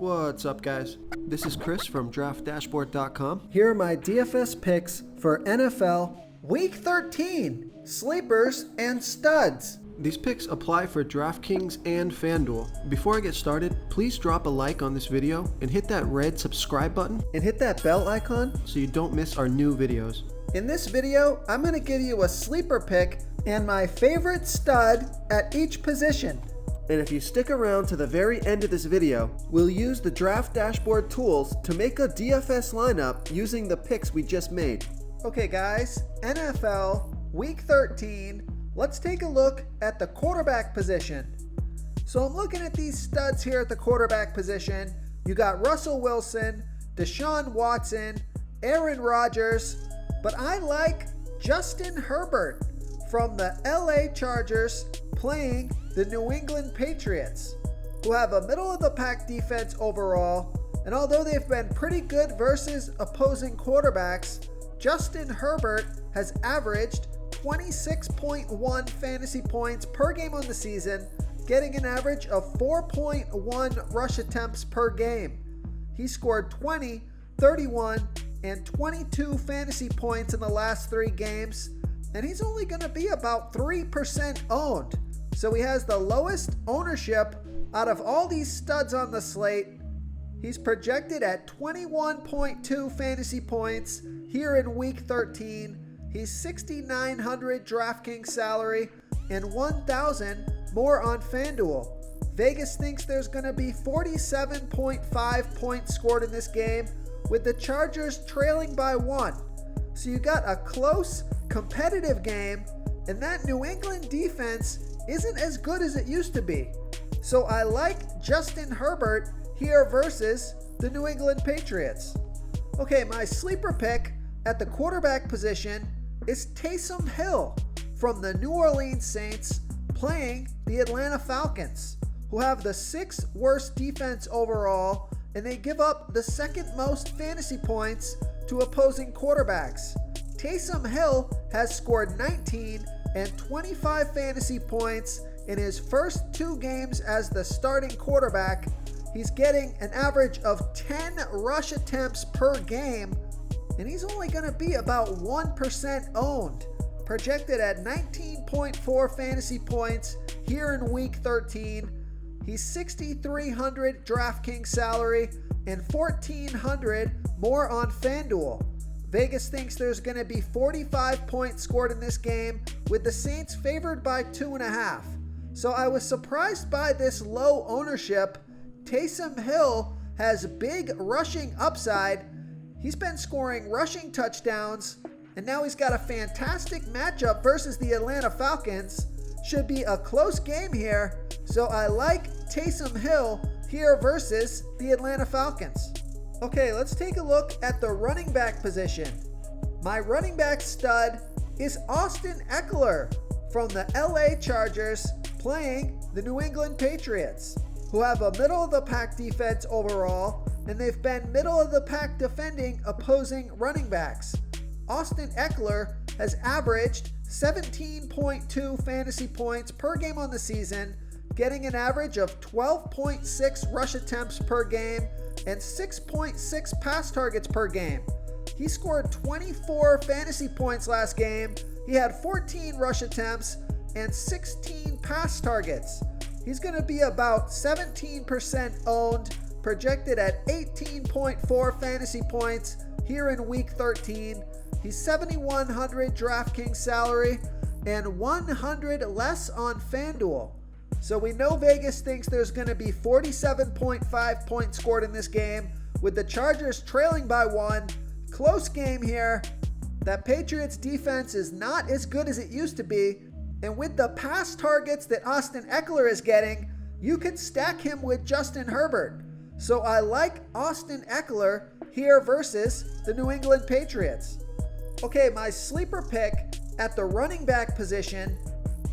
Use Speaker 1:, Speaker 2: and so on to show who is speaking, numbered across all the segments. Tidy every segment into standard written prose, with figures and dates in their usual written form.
Speaker 1: What's up, guys? This is Chris from DraftDashboard.com.
Speaker 2: Here are my DFS picks for NFL Week 13, sleepers and studs.
Speaker 1: These picks apply for DraftKings and FanDuel. Before I get started, please drop a like on this video and hit that red subscribe button
Speaker 2: And hit that bell icon
Speaker 1: so you don't miss our new videos.
Speaker 2: In this video, I'm going to give you a sleeper pick and my favorite stud at each position.
Speaker 1: And if you stick around to the very end of this video, we'll use the Draft Dashboard tools to make a DFS lineup using the picks we just made.
Speaker 2: Okay guys, NFL Week 13, let's take a look at the quarterback position. So I'm looking at these studs here at the quarterback position. You got Russell Wilson, Deshaun Watson, Aaron Rodgers, but I like Justin Herbert from the LA Chargers playing the New England Patriots, who have a middle-of-the-pack defense overall, and although they've been pretty good versus opposing quarterbacks, Justin Herbert has averaged 26.1 fantasy points per game on the season, getting an average of 4.1 rush attempts per game. He scored 20, 31, and 22 fantasy points in the last 3 games, and he's only going to be about 3% owned. So he has the lowest ownership out of all these studs on the slate. He's projected at 21.2 fantasy points here in Week 13. He's $6,900 DraftKings salary and $1,000 more on FanDuel. Vegas thinks there's going to be 47.5 points scored in this game, with the Chargers trailing by 1. So you got a close, competitive game, and that New England defense isn't as good as it used to be. So I like Justin Herbert here versus the New England Patriots. Okay, my sleeper pick at the quarterback position is Taysom Hill from the New Orleans Saints playing the Atlanta Falcons, who have the 6th worst defense overall, and they give up the 2nd most fantasy points to opposing quarterbacks. Taysom Hill has scored 19 and 25 fantasy points in his first 2 games as the starting quarterback. He's getting an average of 10 rush attempts per game, and he's only going to be about 1% owned, projected at 19.4 fantasy points here in Week 13. He's $6,300 DraftKings salary and $1,400 more on FanDuel. Vegas thinks there's going to be 45 points scored in this game, with the Saints favored by 2.5. So I was surprised by this low ownership. Taysom Hill has big rushing upside. He's been scoring rushing touchdowns, and now he's got a fantastic matchup versus the Atlanta Falcons. Should be a close game here, so I like Taysom Hill here versus the Atlanta Falcons. Okay, let's take a look at the running back position. My running back stud is Austin Eckler from the LA Chargers playing the New England Patriots, who have a middle-of-the-pack defense overall, and they've been middle-of-the-pack defending opposing running backs. Austin Eckler has averaged 17.2 fantasy points per game on the season, getting an average of 12.6 rush attempts per game and 6.6 pass targets per game. He scored 24 fantasy points last game. He had 14 rush attempts and 16 pass targets. He's going to be about 17% owned, projected at 18.4 fantasy points here in Week 13. He's $7,100 DraftKings salary and $100 less on FanDuel. So we know Vegas thinks there's going to be 47.5 points scored in this game, with the Chargers trailing by 1. Close game here. That Patriots defense is not as good as it used to be, and with the pass targets that Austin Eckler is getting, you could stack him with Justin Herbert. So I like Austin Eckler here versus the New England Patriots. Okay, my sleeper pick at the running back position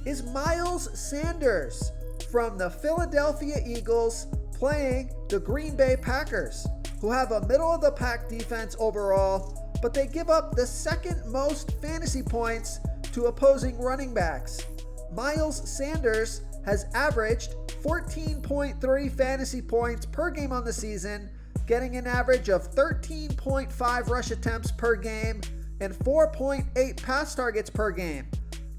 Speaker 2: is Miles Sanders from the Philadelphia Eagles playing the Green Bay Packers, who have a middle-of-the-pack defense overall, but they give up the 2nd most fantasy points to opposing running backs. Miles Sanders has averaged 14.3 fantasy points per game on the season, getting an average of 13.5 rush attempts per game and 4.8 pass targets per game.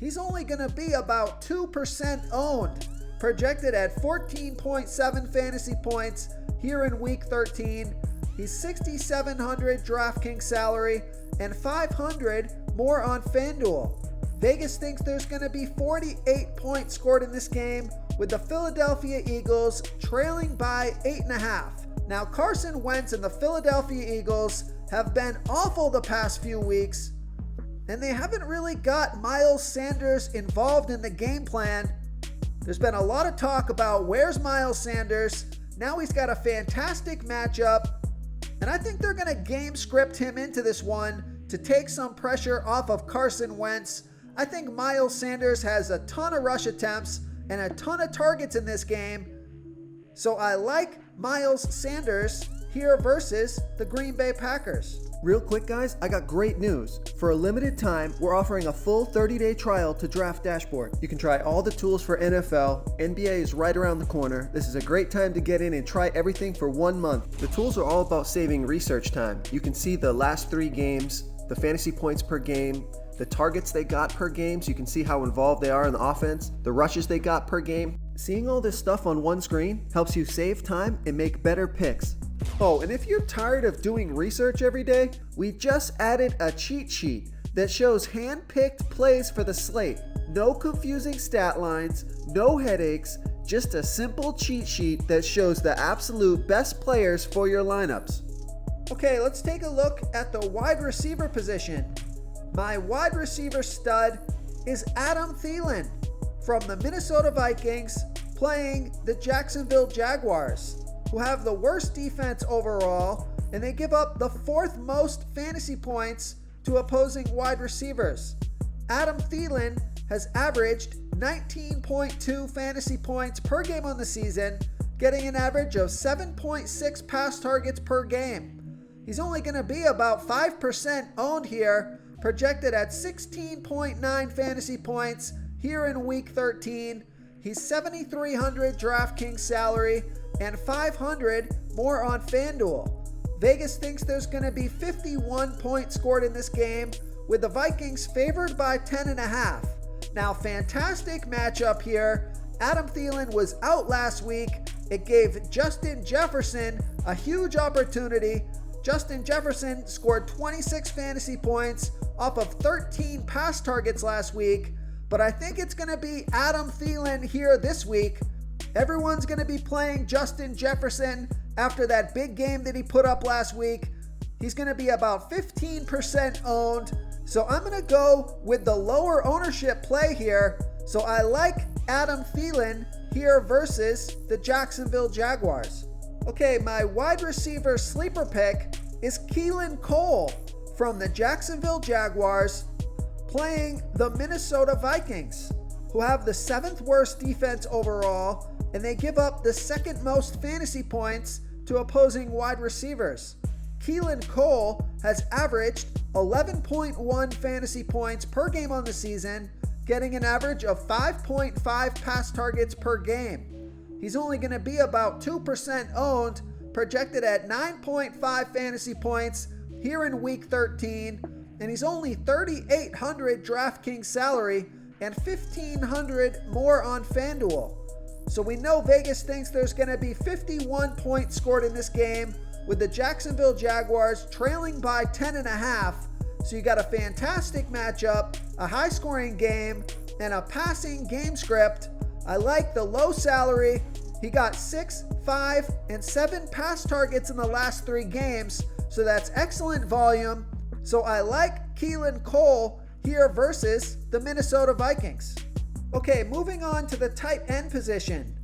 Speaker 2: He's only going to be about 2% owned, projected at 14.7 fantasy points here in week 13. He's 6,700 DraftKings salary and 500 more on FanDuel. Vegas thinks there's going to be 48 points scored in this game, with the Philadelphia Eagles trailing by 8.5. Now, Carson Wentz and the Philadelphia Eagles have been awful the past few weeks, and they haven't really got Miles Sanders involved in the game plan. There's been a lot of talk about where's Miles Sanders. Now he's got a fantastic matchup, and I think they're going to game script him into this one to take some pressure off of Carson Wentz. I think Miles Sanders has a ton of rush attempts and a ton of targets in this game, so I like Miles Sanders here versus the Green Bay Packers.
Speaker 1: Real quick, guys, I got great news. For a limited time, we're offering a full 30-day trial to Draft Dashboard. You can try all the tools for NFL. NBA is right around the corner. This is a great time to get in and try everything for 1 month. The tools are all about saving research time. You can see the last 3 games, the fantasy points per game, the targets they got per game, so you can see how involved they are in the offense, the rushes they got per game. Seeing all this stuff on one screen helps you save time and make better picks. Oh, and if you're tired of doing research every day, we just added a cheat sheet that shows hand-picked plays for the slate. No confusing stat lines, no headaches, just a simple cheat sheet that shows the absolute best players for your lineups.
Speaker 2: Okay, let's take a look at the wide receiver position. My wide receiver stud is Adam Thielen from the Minnesota Vikings, playing the Jacksonville Jaguars, who have the worst defense overall, and they give up the 4th most fantasy points to opposing wide receivers. Adam Thielen has averaged 19.2 fantasy points per game on the season, getting an average of 7.6 pass targets per game. He's only going to be about 5% owned here, projected at 16.9 fantasy points here in week 13. He's 7,300 DraftKings salary and 500 more on FanDuel. Vegas thinks there's going to be 51 points scored in this game, with the Vikings favored by 10.5. Now, fantastic matchup here. Adam Thielen was out last week. It gave Justin Jefferson a huge opportunity. Justin Jefferson scored 26 fantasy points off of 13 pass targets last week, but I think it's going to be Adam Thielen here this week. Everyone's going to be playing Justin Jefferson after that big game that he put up last week. He's going to be about 15% owned, so I'm going to go with the lower ownership play here. So I like Adam Thielen here versus the Jacksonville Jaguars. Okay, my wide receiver sleeper pick is Keelan Cole from the Jacksonville Jaguars, playing the Minnesota Vikings, who have the 7th worst defense overall, and they give up the 2nd most fantasy points to opposing wide receivers. Keelan Cole has averaged 11.1 fantasy points per game on the season, getting an average of 5.5 pass targets per game. He's only going to be about 2% owned, projected at 9.5 fantasy points here in week 13, and he's only 3,800 DraftKings salary and 1,500 more on FanDuel. So we know Vegas thinks there's going to be 51 points scored in this game, with the Jacksonville Jaguars trailing by 10.5. So you got a fantastic matchup, a high-scoring game, and a passing game script. I like the low salary. He got 6, 5, and 7 pass targets in the last 3 games, so that's excellent volume. So I like Keelan Cole here versus the Minnesota Vikings. Okay, moving on to the tight end position.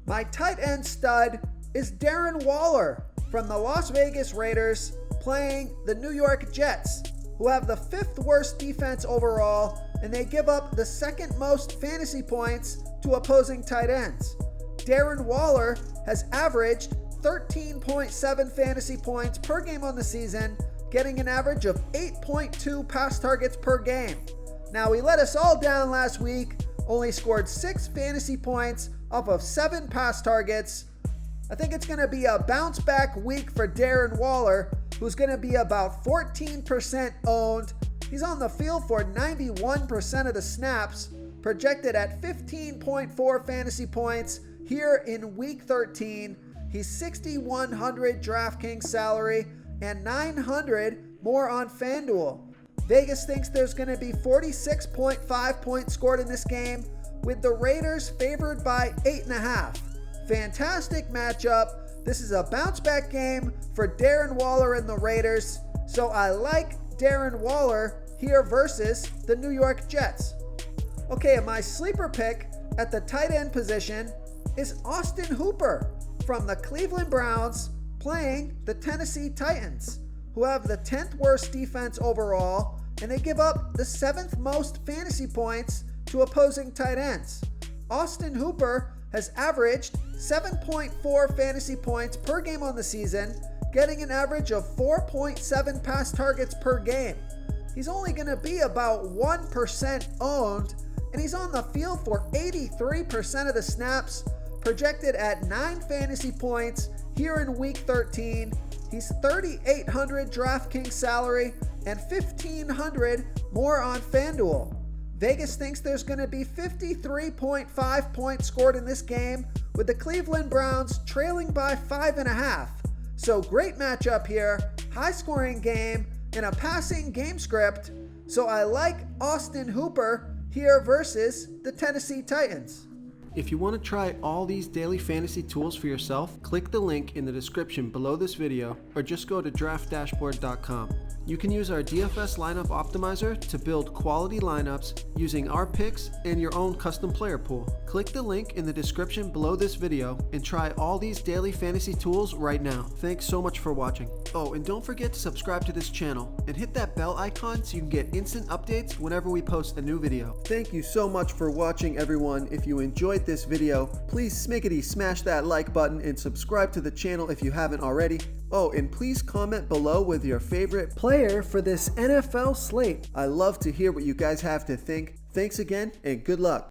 Speaker 2: My tight end stud is Darren Waller from the Las Vegas Raiders, playing the New York Jets, who have the 5th worst defense overall, and they give up the 2nd most fantasy points to opposing tight ends. Darren Waller has averaged 13.7 fantasy points per game on the season, getting an average of 8.2 pass targets per game. Now, he let us all down last week, only scored 6 fantasy points off of 7 pass targets. I think it's going to be a bounce back week for Darren Waller, who's going to be about 14% owned. He's on the field for 91% of the snaps, projected at 15.4 fantasy points here in week 13. He's 6,100 DraftKings salary and 900 more on FanDuel. Vegas thinks there's going to be 46.5 points scored in this game, with the Raiders favored by 8.5. Fantastic matchup. This is a bounce back game for Darren Waller and the Raiders, so I like Darren Waller here versus the New York Jets. Okay, and my sleeper pick at the tight end position is Austin Hooper from the Cleveland Browns playing the Tennessee Titans, who have the 10th worst defense overall, and they give up the 7th most fantasy points to opposing tight ends. Austin Hooper has averaged 7.4 fantasy points per game on the season, getting an average of 4.7 pass targets per game. He's only going to be about 1% owned, and he's on the field for 83% of the snaps, projected at 9 fantasy points here in week 13. He's 3,800 DraftKings salary and 1,500 more on FanDuel. Vegas thinks there's going to be 53.5 points scored in this game, with the Cleveland Browns trailing by 5.5. So great matchup here, high scoring game in a passing game script. So I like Austin Hooper here versus the Tennessee Titans.
Speaker 1: If you want to try all these daily fantasy tools for yourself, click the link in the description below this video or just go to draftdashboard.com. You can use our DFS lineup optimizer to build quality lineups using our picks and your own custom player pool. Click the link in the description below this video and try all these daily fantasy tools right now. Thanks so much for watching. Oh, and don't forget to subscribe to this channel and hit that bell icon so you can get instant updates whenever we post a new video. Thank you so much for watching, everyone. If you enjoyed this video, please smash that like button and subscribe to the channel if you haven't already. Oh, and please comment below with your favorite player for this NFL slate. I love to hear what you guys have to think. Thanks again, and good luck.